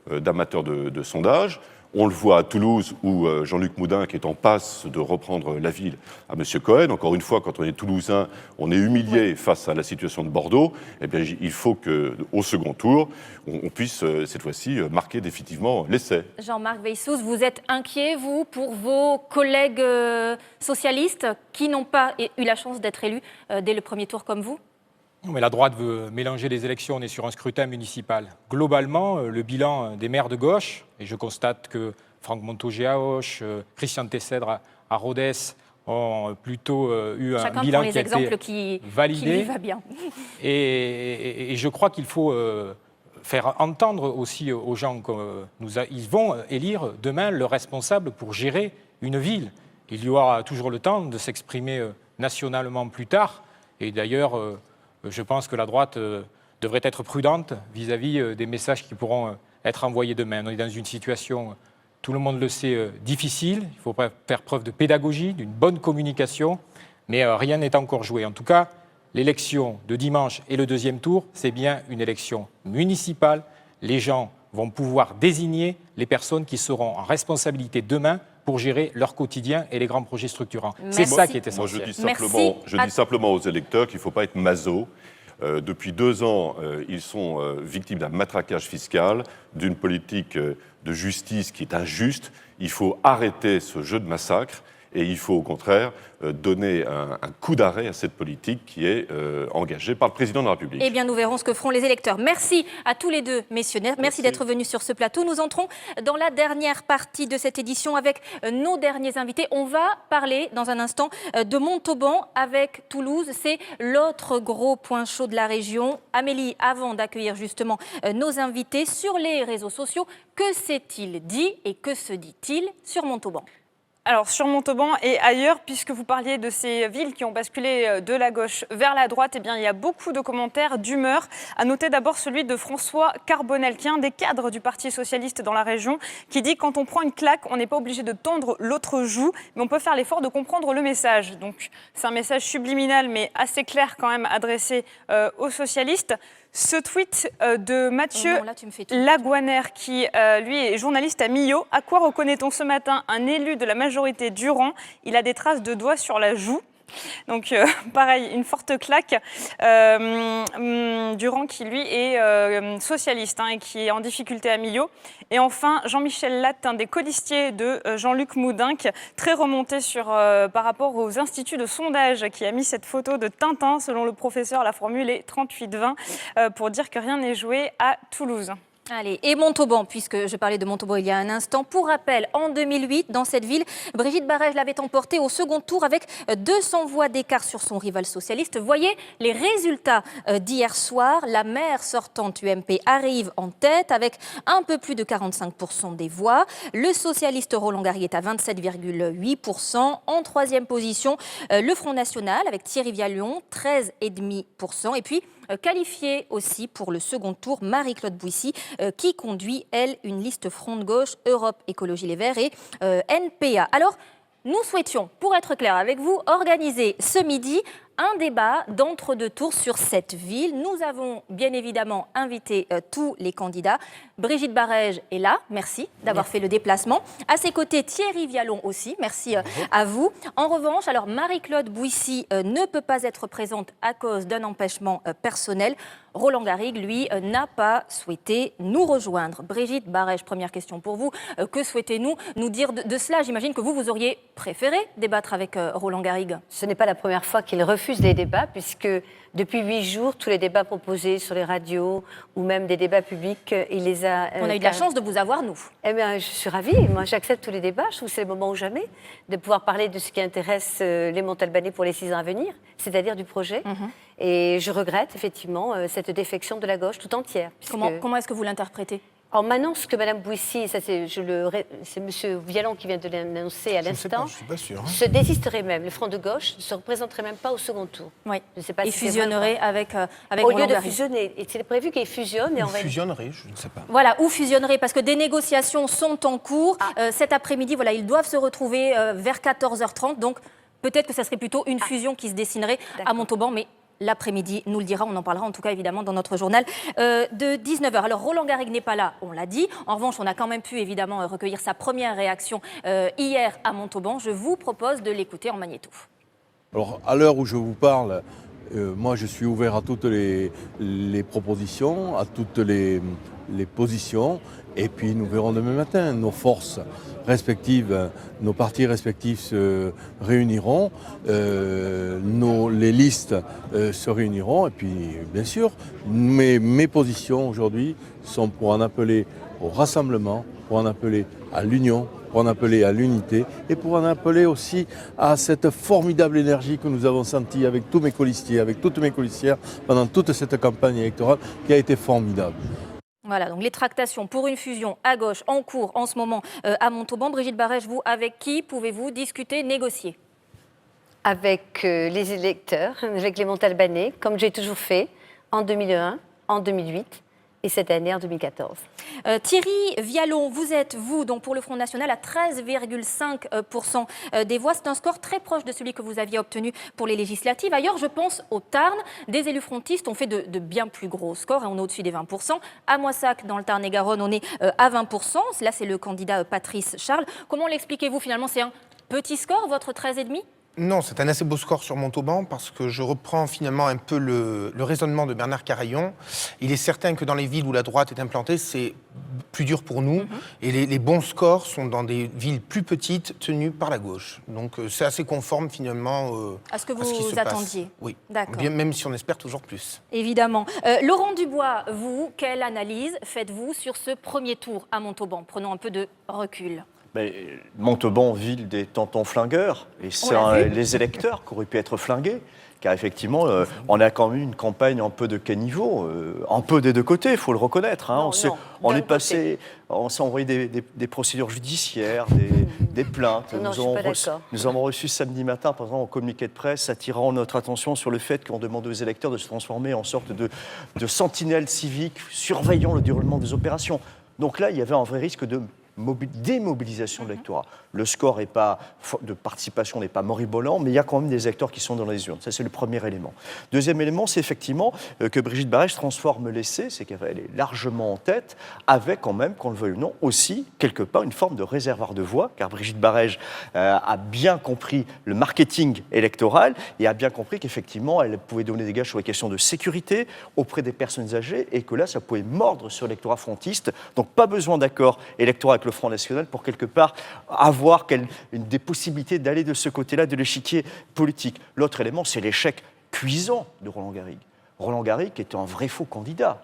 d'amateurs de sondages. On le voit à Toulouse où Jean-Luc Moudenc est en passe de reprendre la ville à M. Cohen. Encore une fois, quand on est toulousain, on est humilié face à la situation de Bordeaux. Eh bien, il faut qu'au second tour, on puisse cette fois-ci marquer définitivement l'essai. Jean-Marc Weissous, vous êtes inquiet, vous, pour vos collègues socialistes qui n'ont pas eu la chance d'être élus dès le premier tour comme vous? Mais la droite veut mélanger les élections, on est sur un scrutin municipal. Globalement, le bilan des maires de gauche, et je constate que Franck Montaugé à Auch, Christian Tessèdre à Rodez ont plutôt eu un bilan qui a été validé. Qui lui va bien. Et je crois qu'il faut faire entendre aussi aux gens qu'ils vont élire demain le responsable pour gérer une ville. Il y aura toujours le temps de s'exprimer nationalement plus tard. Et d'ailleurs, je pense que la droite devrait être prudente vis-à-vis des messages qui pourront être envoyés demain. On est dans une situation, tout le monde le sait, difficile. Il faut faire preuve de pédagogie, d'une bonne communication, mais rien n'est encore joué. En tout cas, l'élection de dimanche et le deuxième tour, c'est bien une élection municipale. Les gens vont pouvoir désigner les personnes qui seront en responsabilité demain pour gérer leur quotidien et les grands projets structurants. C'est ça qui est essentiel. Moi, je dis simplement aux électeurs qu'il ne faut pas être maso. Depuis 2 ans, ils sont victimes d'un matraquage fiscal, d'une politique de justice qui est injuste. Il faut arrêter ce jeu de massacre et il faut au contraire donner un coup d'arrêt à cette politique qui est engagée par le président de la République. Eh bien, nous verrons ce que feront les électeurs. Merci à tous les deux, messieurs. Merci d'être venus sur ce plateau. Nous entrons dans la dernière partie de cette édition avec nos derniers invités. On va parler dans un instant de Montauban avec Toulouse. C'est l'autre gros point chaud de la région. Amélie, avant d'accueillir justement nos invités sur les réseaux sociaux, que s'est-il dit et que se dit-il sur Montauban ? Alors sur Montauban et ailleurs, puisque vous parliez de ces villes qui ont basculé de la gauche vers la droite, eh bien, il y a beaucoup de commentaires d'humeur. À noter d'abord celui de François Carbonel, qui est un des cadres du Parti socialiste dans la région, qui dit « Quand on prend une claque, on n'est pas obligé de tendre l'autre joue, mais on peut faire l'effort de comprendre le message. » Donc c'est un message subliminal, mais assez clair quand même adressé aux socialistes. Ce tweet de Mathieu Laguaner, qui lui est journaliste à Millau. À quoi reconnaît-on ce matin un élu de la majorité Durand? Il a des traces de doigts sur la joue. Donc pareil, une forte claque. Durand qui lui est socialiste et qui est en difficulté à Millau. Et enfin, Jean-Michel Latte, un des colistiers de Jean-Luc Moudenc, très remonté par rapport aux instituts de sondage, qui a mis cette photo de Tintin. Selon le professeur, la formule est 38-20 pour dire que rien n'est joué à Toulouse. Allez, et Montauban, puisque je parlais de Montauban il y a un instant. Pour rappel, en 2008, dans cette ville, Brigitte Barrege l'avait emporté au second tour avec 200 voix d'écart sur son rival socialiste. Voyez les résultats d'hier soir. La maire sortante UMP arrive en tête avec un peu plus de 45% des voix. Le socialiste Roland Garrigue est à 27,8%. En troisième position, le Front National avec Thierry Viallion, 13,5%. Et puis, Qualifiée aussi pour le second tour, Marie-Claude Bouissy, qui conduit, elle, une liste Front de Gauche, Europe Écologie Les Verts et NPA. Alors, nous souhaitions, pour être clair avec vous, organiser ce midi un débat d'entre-deux tours sur cette ville. Nous avons bien évidemment invité tous les candidats. Brigitte Barège est là, merci d'avoir fait le déplacement. À ses côtés, Thierry Vialon aussi, merci à vous. En revanche, alors Marie-Claude Bouissy ne peut pas être présente à cause d'un empêchement personnel. Roland Garrigue, lui, n'a pas souhaité nous rejoindre. Brigitte Barège, première question pour vous. Que souhaitez-nous nous dire de cela? J'imagine que vous auriez préféré débattre avec Roland Garrigue. Ce n'est pas la première fois qu'il refuse des débats, puisque depuis 8 jours, tous les débats proposés sur les radios ou même des débats publics, il les a... On a eu de la chance de vous avoir, nous. Eh bien, je suis ravie. Moi, j'accepte tous les débats. Je trouve que c'est le moment ou jamais de pouvoir parler de ce qui intéresse les Montalbanais pour les 6 ans à venir, c'est-à-dire du projet. Et je regrette effectivement cette défection de la gauche tout entière. Comment est-ce que vous l'interprétez? On m'annonce que Mme Bouissy, ça c'est M. Vialon qui vient de l'annoncer à l'instant, je suis pas sûr, se désisterait même. Le Front de Gauche ne se représenterait même pas au second tour. Oui. Je ne sais pas et si fusionnerait avec Au Roland lieu de Garrigue. fusionner, et c'est prévu qu'il fusionne. Et on va... Fusionnerait, je ne sais pas. Voilà, ou fusionnerait, parce que des négociations sont en cours. Cet après-midi, voilà, ils doivent se retrouver vers 14h30. Donc, peut-être que ça serait plutôt une fusion qui se dessinerait à Montauban, mais l'après-midi nous le dira, on en parlera en tout cas évidemment dans notre journal de 19h. Alors Roland Garrigue n'est pas là, on l'a dit. En revanche, on a quand même pu évidemment recueillir sa première réaction hier à Montauban. Je vous propose de l'écouter en magnéto. Alors à l'heure où je vous parle, moi je suis ouvert à toutes les propositions, à toutes les positions. Et puis nous verrons demain matin, nos forces respectives, nos partis respectifs se réuniront, les listes se réuniront. Et puis bien sûr, mes positions aujourd'hui sont pour en appeler au rassemblement, pour en appeler à l'union, pour en appeler à l'unité et pour en appeler aussi à cette formidable énergie que nous avons sentie avec tous mes colistiers, avec toutes mes colistières pendant toute cette campagne électorale qui a été formidable. Voilà, donc les tractations pour une fusion à gauche en cours en ce moment à Montauban. Brigitte Barège, vous, avec qui pouvez-vous discuter, négocier? Avec les électeurs, avec les Montalbanais, comme j'ai toujours fait en 2001, en 2008 et cette année en 2014. Thierry Vialon, vous êtes, vous, donc pour le Front National, à 13,5% des voix. C'est un score très proche de celui que vous aviez obtenu pour les législatives. Ailleurs, je pense au Tarn. Des élus frontistes ont fait de bien plus gros scores. On est au-dessus des 20%. À Moissac, dans le Tarn-et-Garonne, on est à 20%. Là, c'est le candidat Patrice Charles. Comment l'expliquez-vous finalement? C'est un petit score, votre 13,5%? Non, c'est un assez beau score sur Montauban parce que je reprends finalement un peu le raisonnement de Bernard Carayon. Il est certain que dans les villes où la droite est implantée, c'est plus dur pour nous. Et les bons scores sont dans des villes plus petites tenues par la gauche. Donc c'est assez conforme finalement à ce que qui se vous passe. attendiez. Oui, d'accord. Même si on espère toujours plus. Évidemment. Laurent Dubois, vous, quelle analyse faites-vous sur ce premier tour à Montauban? Prenons un peu de recul. Montauban, ville des tontons flingueurs, et c'est les électeurs qui auraient pu être flingués, car effectivement, on a quand même eu une campagne un peu de caniveau, un peu des deux côtés, il faut le reconnaître. Hein. On s'est envoyé des procédures judiciaires, des plaintes. Nous avons reçu samedi matin, par exemple, un communiqué de presse attirant notre attention sur le fait qu'on demande aux électeurs de se transformer en sorte de sentinelles civiques surveillant le déroulement des opérations. Donc là, il y avait un vrai risque de démobilisation de l'électorat. Le score de participation n'est pas moribolant, mais il y a quand même des électeurs qui sont dans les urnes. Ça, c'est le premier élément. Deuxième élément, c'est effectivement que Brigitte Barège transforme l'essai, c'est qu'elle est largement en tête, avec quand même, qu'on le veuille ou non, aussi, quelque part, une forme de réservoir de voix, car Brigitte Barège a bien compris le marketing électoral et a bien compris qu'effectivement, elle pouvait donner des gages sur les questions de sécurité auprès des personnes âgées et que là, ça pouvait mordre sur l'électorat frontiste. Donc, pas besoin d'accord électoral avec le Front National pour quelque part avoir des possibilités d'aller de ce côté-là de l'échiquier politique. L'autre élément, c'est l'échec cuisant de Roland Garrigue. Roland Garrigue était un vrai faux candidat.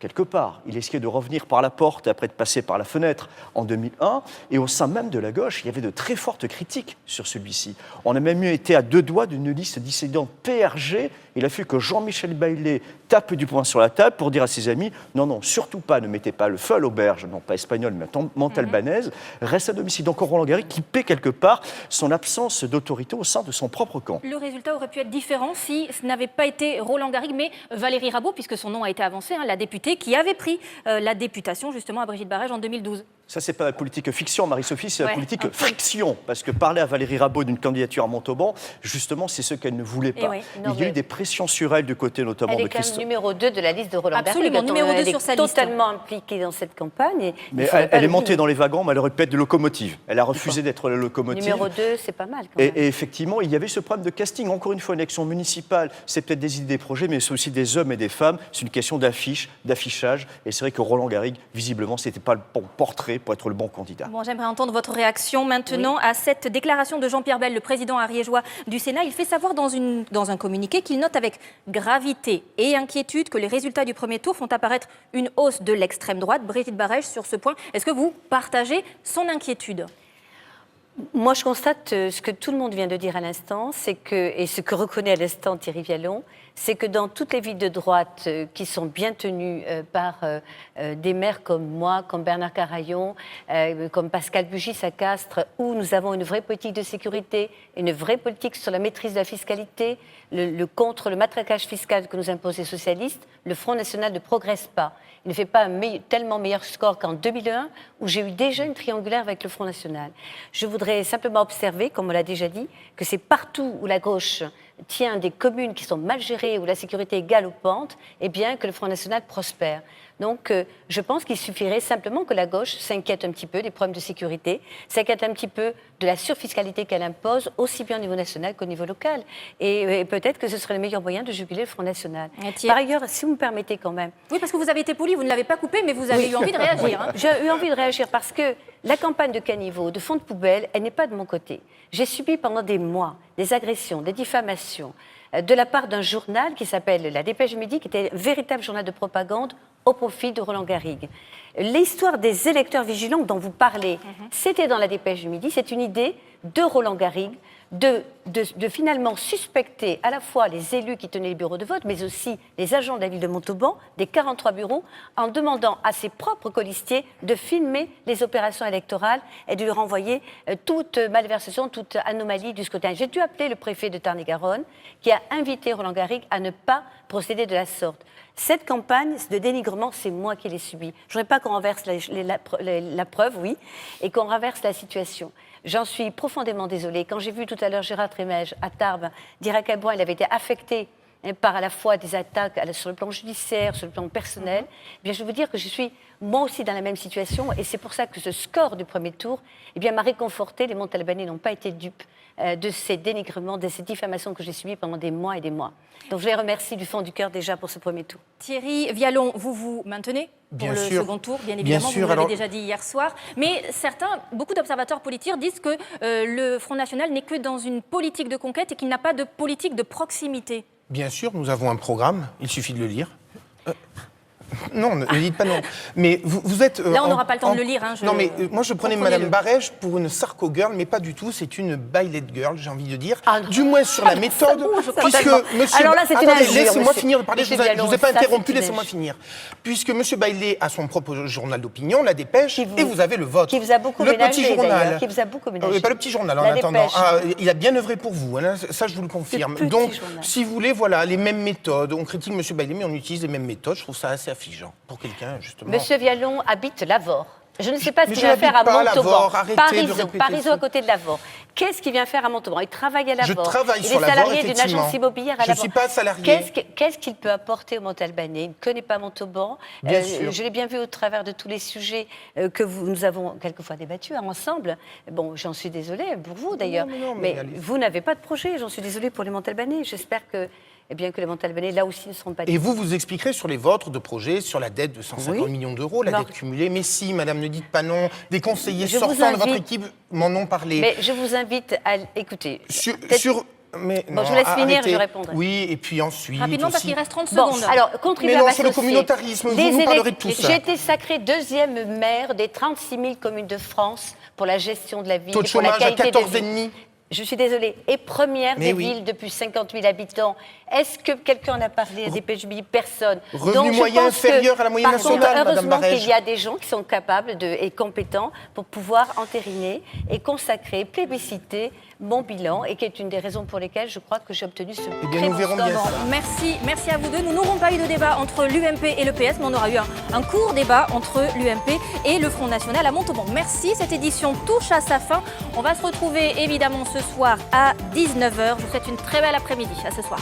quelque part. Il essayait de revenir par la porte après de passer par la fenêtre en 2001. Et au sein même de la gauche, il y avait de très fortes critiques sur celui-ci. On a même été à 2 doigts d'une liste dissidente PRG. Il a fallu que Jean-Michel Baillet tape du poing sur la table pour dire à ses amis « Non, non, surtout pas, ne mettez pas le feu à l'auberge, non pas espagnole, mais montalbanaise, reste à domicile. » Donc Roland Garrigue qui paie quelque part son absence d'autorité au sein de son propre camp. Le résultat aurait pu être différent si ce n'avait pas été Roland Garrigue, mais Valérie Rabault, puisque son nom a été avancé, la députée qui avait pris la députation justement à Brigitte Barège en 2012. Ça, c'est pas la politique fiction, Marie-Sophie, c'est la politique un peu. friction. Parce que parler à Valérie Rabault d'une candidature à Montauban, justement, c'est ce qu'elle ne voulait pas. Il y a eu des pressions sur elle du côté notamment elle de est quand même Christophe. numéro 2 de la liste de Roland Absolument, Garrigue. numéro 2 elle sur sa est liste. totalement impliquée dans cette campagne. Mais elle est montée dans les wagons, mais elle aurait pu être de locomotive. Elle a refusé d'être la locomotive. Numéro 2, c'est pas mal quand même. Et effectivement, il y avait ce problème de casting. Encore une fois, une élection municipale, c'est peut-être des idées, des projets, mais c'est aussi des hommes et des femmes. C'est une question d'affichage. Et c'est vrai que Roland Garrigue, visiblement, ce n'était pas le bon portrait pour être le bon candidat. Bon, j'aimerais entendre votre réaction maintenant à cette déclaration de Jean-Pierre Bel, le président ariégeois du Sénat. Il fait savoir dans un communiqué qu'il note avec gravité et inquiétude que les résultats du premier tour font apparaître une hausse de l'extrême droite. Brigitte Barège, sur ce point, est-ce que vous partagez son inquiétude ? Moi, je constate ce que tout le monde vient de dire à l'instant, et ce que reconnaît à l'instant Thierry Vialon, c'est que dans toutes les villes de droite qui sont bien tenues par des maires comme moi, comme Bernard Carayon, comme Pascal Bugis à Castres, où nous avons une vraie politique de sécurité, une vraie politique sur la maîtrise de la fiscalité, contre le matraquage fiscal que nous imposent les socialistes, le Front National ne progresse pas. Il ne fait pas tellement meilleur score qu'en 2001, où j'ai eu déjà une triangulaire avec le Front National. Je voudrais simplement observer, comme on l'a déjà dit, que c'est partout où la gauche tient des communes qui sont mal gérées, où la sécurité est galopante, eh bien que le Front National prospère. Donc, je pense qu'il suffirait simplement que la gauche s'inquiète un petit peu des problèmes de sécurité, s'inquiète un petit peu de la surfiscalité qu'elle impose, aussi bien au niveau national qu'au niveau local. Et peut-être que ce serait le meilleur moyen de juguler le Front National. Par ailleurs, si vous me permettez quand même... Oui, parce que vous avez été poli, vous ne l'avez pas coupé, mais vous avez eu envie de réagir. Oui. Hein. J'ai eu envie de réagir parce que la campagne de caniveau, de fond de poubelle, elle n'est pas de mon côté. J'ai subi pendant des mois des agressions, des diffamations, de la part d'un journal qui s'appelle La Dépêche du Midi, qui était un véritable journal de propagande au profit de Roland Garrigue. L'histoire des électeurs vigilants dont vous parlez, c'était dans La Dépêche du Midi, c'est une idée de Roland Garrigue de finalement suspecter à la fois les élus qui tenaient les bureaux de vote, mais aussi les agents de la ville de Montauban, des 43 bureaux, en demandant à ses propres colistiers de filmer les opérations électorales et de lui renvoyer toute malversation, toute anomalie du scrutin. J'ai dû appeler le préfet de Tarn-et-Garonne, qui a invité Roland Garrigue à ne pas procéder de la sorte. Cette campagne de dénigrement, c'est moi qui l'ai subie. Je ne voudrais pas qu'on renverse la preuve, oui, et qu'on renverse la situation. J'en suis profondément désolée. Quand j'ai vu tout à l'heure Gérard Trémège à Tarbes dire à quel point il avait été affecté par à la fois des attaques sur le plan judiciaire, sur le plan personnel, eh bien, je veux vous dire que je suis moi aussi dans la même situation et c'est pour ça que ce score du premier tour eh bien, m'a réconforté. Les Montalbanais n'ont pas été dupes de ces dénigrements, de ces diffamations que j'ai subies pendant des mois et des mois. Donc je les remercie du fond du cœur déjà pour ce premier tour. Thierry Vialon, vous vous maintenez pour le second tour, bien évidemment, vous l'avez déjà dit hier soir. Mais beaucoup d'observateurs politiques disent que le Front National n'est que dans une politique de conquête et qu'il n'a pas de politique de proximité. Bien sûr, nous avons un programme, il suffit de le lire. Non, ne dites pas non. Mais vous êtes... Là, on n'aura pas le temps de le lire. Hein, non, mais moi, je prenais Madame Barège pour une Sarko-girl, mais pas du tout. C'est une Bailet girl, j'ai envie de dire. Du moins sur la méthode. Puisque monsieur... Alors là, c'est une injure. Laissez-moi finir de parler. Je ne vous ai pas interrompu, laissez-moi finir. Puisque Monsieur Bailet a son propre journal d'opinion, La Dépêche, et vous avez le vôtre. Qui vous a beaucoup le ménagé, petit journal. Qui vous a beaucoup ménagé. Pas le petit journal, en attendant. Il a bien œuvré pour vous, hein, ça je vous le confirme. Donc, si vous voulez, voilà, les mêmes méthodes. On critique Monsieur Bailet, mais on utilise les mêmes méthodes. Je trouve ça assez affligeant pour quelqu'un. Justement. Monsieur Vialon habite Lavore. Je ne sais pas ce qu'il vient faire à Montauban. Parisot à côté de Lavore. Qu'est-ce qu'il vient faire à Montauban? Il travaille à Lavore. Je travaille sur Lavore, effectivement. Il est salarié d'une agence immobilière à Lavore. Je ne suis pas salarié. Qu'est-ce qu'il peut apporter aux Montalbanais? Il ne connaît pas Montauban. Je l'ai bien vu au travers de tous les sujets que nous avons quelquefois débattus ensemble. Bon, j'en suis désolée pour vous d'ailleurs. Mais vous n'avez pas de projet. J'en suis désolée pour les Montalbanais. J'espère que... Eh bien que les Montalbanais, là aussi, ne seront pas... Et vous expliquerez sur les vôtres de projets, sur la dette de 150 millions d'euros, la dette cumulée. Mais si, madame, ne dites pas non. Des conseillers sortants de votre équipe m'en ont parlé. Mais je vous invite à écouter. Mais Bon, non, je vous laisse finir, arrêtez. je répondrai. Oui, et puis ensuite Rapidement, parce aussi- qu'il reste 30 Bon, secondes. alors, contribuable Mais non, sur le associé. communautarisme, vous Les nous parlerez de tout ça. J'ai été sacrée 2e maire des 36 000 communes de France pour la gestion de la ville, Taux de pour la chômage à qualité de vie. 14,5. Je suis désolée. Et première Mais des oui. villes depuis 50 000 habitants. Est-ce que quelqu'un en a parlé à des PHB? Personne. Revenu Donc, je moyen pense que, inférieur à la moyenne par contre, nationale, Madame heureusement Barège. qu'il y a des gens qui sont capables et compétents pour pouvoir entériner et consacrer, plébisciter mon bilan, et qui est une des raisons pour lesquelles je crois que j'ai obtenu ce Eh bien, très nous bon verrons score. bien ça. Merci à vous deux. Nous n'aurons pas eu de débat entre l'UMP et le PS, mais on aura eu un court débat entre l'UMP et le Front National à Montauban. Merci, cette édition touche à sa fin. On va se retrouver évidemment ce soir à 19h. Je vous souhaite une très belle après-midi. À ce soir.